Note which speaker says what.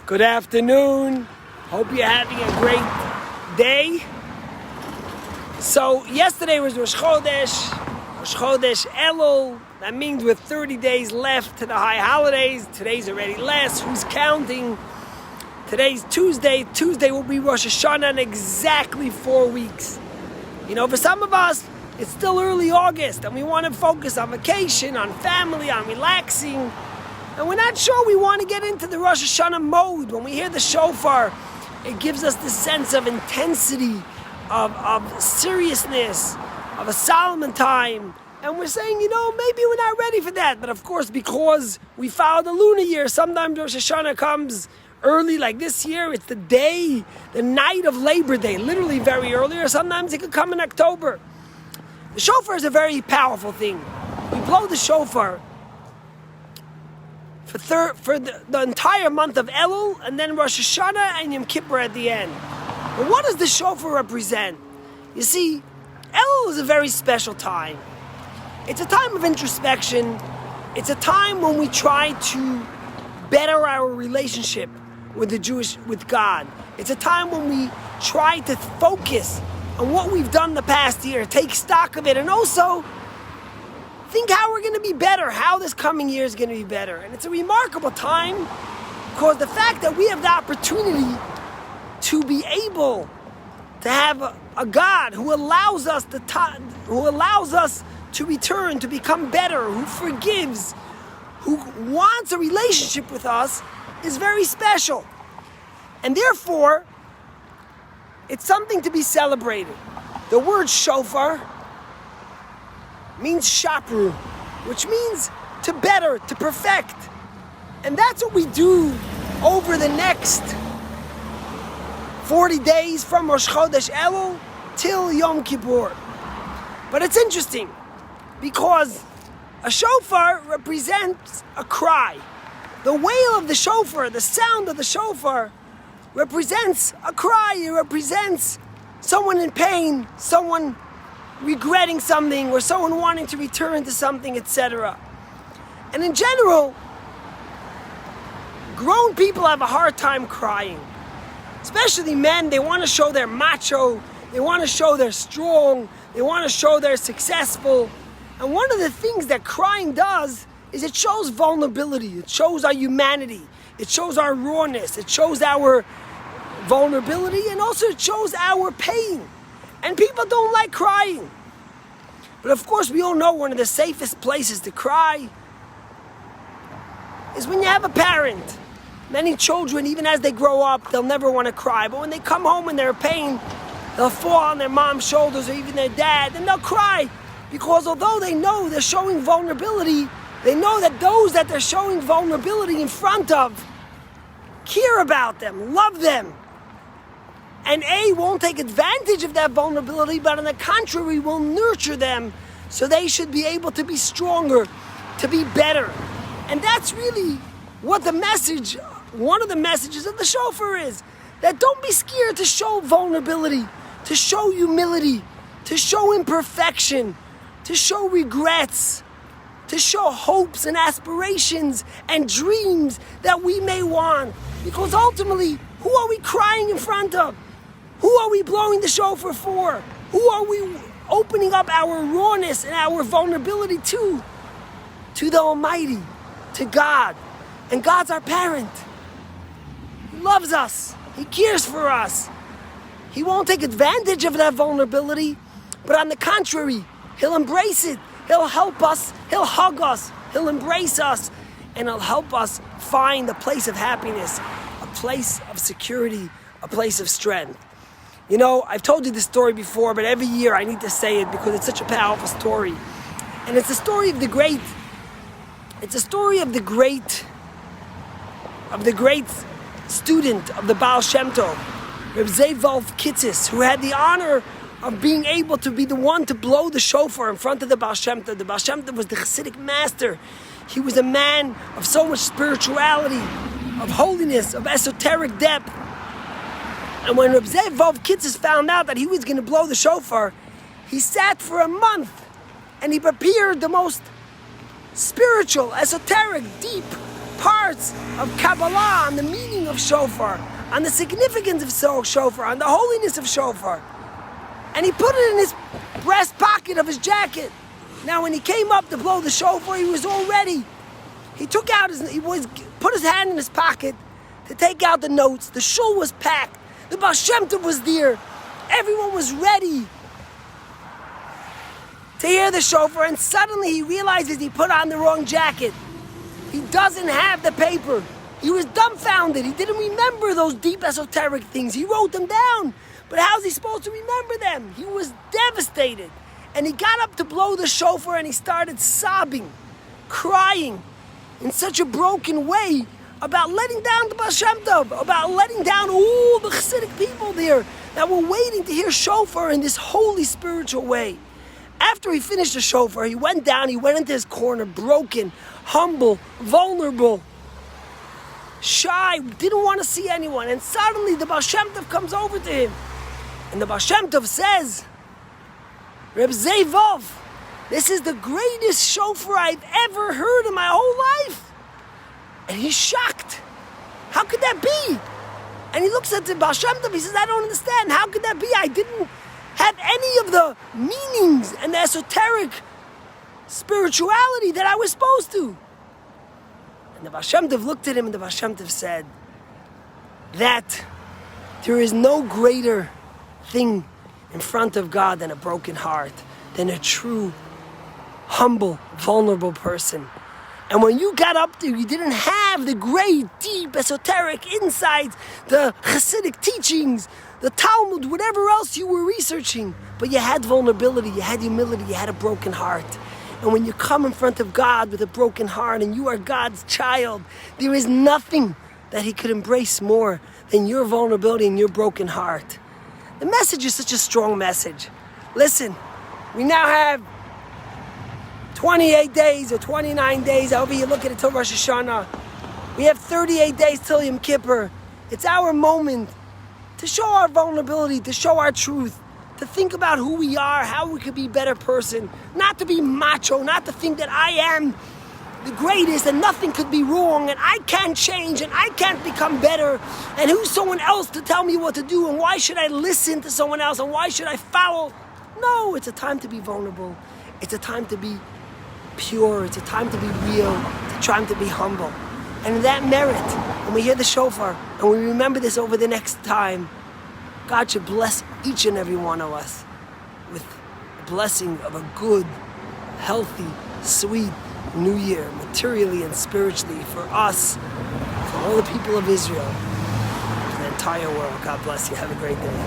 Speaker 1: Good afternoon. Hope you're having a great day. So yesterday was Rosh Chodesh Elul. That means with 30 days left to the high holidays. Today's already less. Who's counting? Today's Tuesday. Tuesday will be Rosh Hashanah in exactly 4 weeks. You know, for some of us, it's still early August and we want to focus on vacation, on family, on relaxing. And we're not sure we want to get into the Rosh Hashanah mode. When we hear the shofar, it gives us this sense of intensity, of seriousness, of a Solomon time. And we're saying, maybe we're not ready for that. But of course, because we follow the lunar year, sometimes Rosh Hashanah comes early, like this year. It's the night of Labor Day, literally very early, or sometimes it could come in October. The shofar is a very powerful thing. We blow the shofar for the entire month of Elul, and then Rosh Hashanah and Yom Kippur at the end. But what does the shofar represent? You see, Elul is a very special time. It's a time of introspection. It's a time when we try to better our relationship with God. It's a time when we try to focus on what we've done the past year, take stock of it, and also think how we're going to be better, how this coming year is going to be better. And it's a remarkable time because the fact that we have the opportunity to be able to have a God who allows us to return, to become better, who forgives, who wants a relationship with us, is very special. And therefore, it's something to be celebrated. The word shofar means shapru, which means to better, to perfect. And that's what we do over the next 40 days from Rosh Chodesh Elul till Yom Kippur. But it's interesting because a shofar represents a cry. The wail of the shofar, the sound of the shofar, represents a cry. It represents someone in pain, someone regretting something, or someone wanting to return to something, etc. And in general, grown people have a hard time crying. Especially men, they want to show they're macho, they want to show they're strong, they want to show they're successful. And one of the things that crying does is it shows vulnerability, it shows our humanity, it shows our rawness, it shows our vulnerability, and also it shows our pain. And people don't like crying. But of course, we all know one of the safest places to cry is when you have a parent. Many children, even as they grow up, they'll never want to cry. But when they come home and they're in pain, they'll fall on their mom's shoulders or even their dad, and they'll cry. Because although they know they're showing vulnerability, they know that those that they're showing vulnerability in front of care about them, love them. And won't take advantage of that vulnerability, but on the contrary, will nurture them so they should be able to be stronger, to be better. And that's really what one of the messages of the shofar is. That don't be scared to show vulnerability, to show humility, to show imperfection, to show regrets, to show hopes and aspirations and dreams that we may want. Because ultimately, who are we crying in front of? Who are we blowing the shofar for? Who are we opening up our rawness and our vulnerability to? To the Almighty, to God. And God's our parent. He loves us. He cares for us. He won't take advantage of that vulnerability, but on the contrary, He'll embrace it. He'll help us. He'll hug us. He'll embrace us. And He'll help us find a place of happiness, a place of security, a place of strength. I've told you this story before, but every year I need to say it because it's such a powerful story. And it's the story of the great student of the Baal Shem Tov, Reb Zevolf Kitzis, who had the honor of being able to be the one to blow the shofar in front of the Baal Shem Tov. The Baal Shem Tov was the Hasidic master. He was a man of so much spirituality, of holiness, of esoteric depth. And when Reb Zevolf Kitzis found out that he was going to blow the shofar, he sat for a month and he prepared the most spiritual, esoteric, deep parts of Kabbalah on the meaning of shofar, on the significance of shofar, on the holiness of shofar. And he put it in his breast pocket of his jacket. Now when he came up to blow the shofar, he was all ready. He put his hand in his pocket to take out the notes. The shul was packed. The Baal Shem Tov was there. Everyone was ready to hear the shofar, and suddenly he realizes he put on the wrong jacket. He doesn't have the paper. He was dumbfounded. He didn't remember those deep esoteric things. He wrote them down, but how's he supposed to remember them? He was devastated. And he got up to blow the shofar and he started sobbing, crying in such a broken way about letting down the Baal Shem Tov, about letting down all the Hasidic people there that were waiting to hear shofar in this holy spiritual way. After he finished the shofar, he went into his corner, broken, humble, vulnerable, shy, didn't want to see anyone. And suddenly the Baal Shem Tov comes over to him. And the Baal Shem Tov says, Reb Zevov, this is the greatest shofar I've ever heard in my whole life. And he's shocked. How could that be? And he looks at the Baal Shem Tov, he says, I don't understand. How could that be? I didn't have any of the meanings and the esoteric spirituality that I was supposed to. And the Baal Shem Tov looked at him and the Baal Shem Tov said that there is no greater thing in front of God than a broken heart, than a true, humble, vulnerable person. And when you got up there, you didn't have the great, deep, esoteric insights, the Hasidic teachings, the Talmud, whatever else you were researching, but you had vulnerability, you had humility, you had a broken heart. And when you come in front of God with a broken heart and you are God's child, there is nothing that He could embrace more than your vulnerability and your broken heart. The message is such a strong message. Listen, we now have 28 days or 29 days, however you look at it, till Rosh Hashanah. We have 38 days till Yom Kippur. It's our moment to show our vulnerability, to show our truth, to think about who we are, how we could be a better person, not to be macho, not to think that I am the greatest and nothing could be wrong and I can't change and I can't become better and who's someone else to tell me what to do and why should I listen to someone else and why should I follow? No, it's a time to be vulnerable. It's a time to be pure. It's a time to be real. It's a time to be humble. And in that merit, when we hear the shofar and we remember this over the next time, God should bless each and every one of us with the blessing of a good, healthy, sweet New Year, materially and spiritually, for us, for all the people of Israel, for the entire world. God bless you. Have a great day.